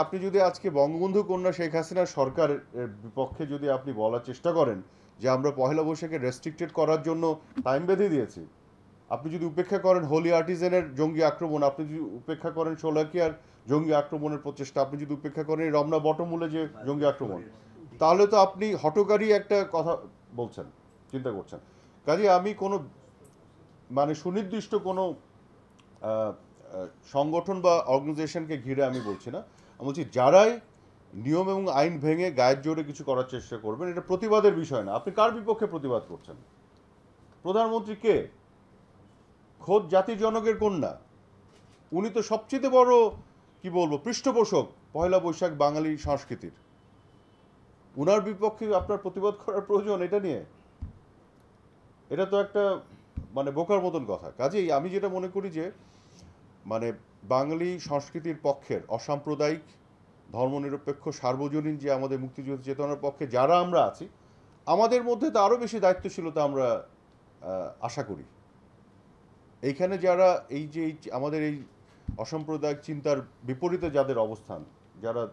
আপনি যদি আজকে বঙ্গবন্ধু কন্যা শেখ হাসিনার সরকারের বিপক্ষে যদি আপনি বলার চেষ্টা করেন যে আমরা পহেলা বৈশাখে রেস্ট্রিক্টেড করার জন্য টাইম বেঁধে দিয়েছি, আপনি যদি উপেক্ষা করেন হোলি আর্টিজেনের জঙ্গি আক্রমণ, আপনি যদি উপেক্ষা করেন শোলাকিয়ার জঙ্গি আক্রমণের প্রচেষ্টা, আপনি যদি উপেক্ষা করেন রমনা বটমূলে যে জঙ্গি আক্রমণ, তাহলে তো আপনি হঠকারী একটা কথা বলছেন, চিন্তা করছেন। কাজে আমি কোনো মানে সুনির্দিষ্ট কোনো সংগঠন বা অর্গানাইজেশনকে ঘিরে আমি বলছি না। আমি বলছি যারাই নিয়ম এবং আইন ভেঙে গায়ের জোরে কিছু করার চেষ্টা করবেন, এটা প্রতিবাদের বিষয় না। আপনি কার বিপক্ষে প্রতিবাদ করছেন? প্রধানমন্ত্রী কে? খোদ জাতির জনকের কন্যা। উনি তো সবচেয়ে বড় কি বলবো পৃষ্ঠপোষক পয়লা বৈশাখ বাঙালি সংস্কৃতির। উনার বিপক্ষে আপনার প্রতিবাদ করার প্রয়োজন এটা নিয়ে? এটা তো একটা মানে বোকার মতন কথা। কাজেই আমি যেটা মনে করি যে মানে বাঙালি সংস্কৃতির পক্ষের অসাম্প্রদায়িক ধর্মনিরপেক্ষ সার্বজনীন যে আমাদের মুক্তিযুদ্ধ চেতনার পক্ষে যারা আমরা আছি, আমাদের মধ্যে তো আরও বেশি দায়িত্বশীলতা আমরা আশা করি। এইখানে যারা এই যে আমাদের এই অসাম্প্রদায়িক চিন্তার বিপরীতে যাদের অবস্থান, যারা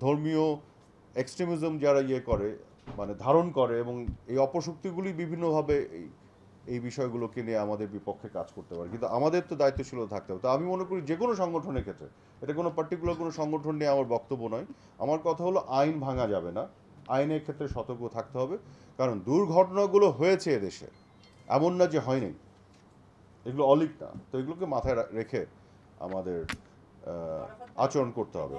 ধর্মীয় এক্সট্রিমিজম যারা করে মানে ধারণ করে এবং এই অপশক্তিগুলি বিভিন্নভাবে এই বিষয়গুলোকে নিয়ে আমাদের বিপক্ষে কাজ করতে পারে, কিন্তু আমাদের তো দায়িত্বশীলতা থাকতে হবে। তো আমি মনে করি যে কোনো সংগঠনের ক্ষেত্রে, এটা কোনো পার্টিকুলার কোনো সংগঠন নিয়ে আমার বক্তব্য নয়, আমার কথা হলো আইন ভাঙা যাবে না, আইনের ক্ষেত্রে সতর্ক থাকতে হবে। কারণ দুর্ঘটনাগুলো হয়েছে এদেশে, এমন না যে হয়নি, এগুলো অলিক না। তো এগুলোকে মাথায় রেখে আমাদের আচরণ করতে হবে।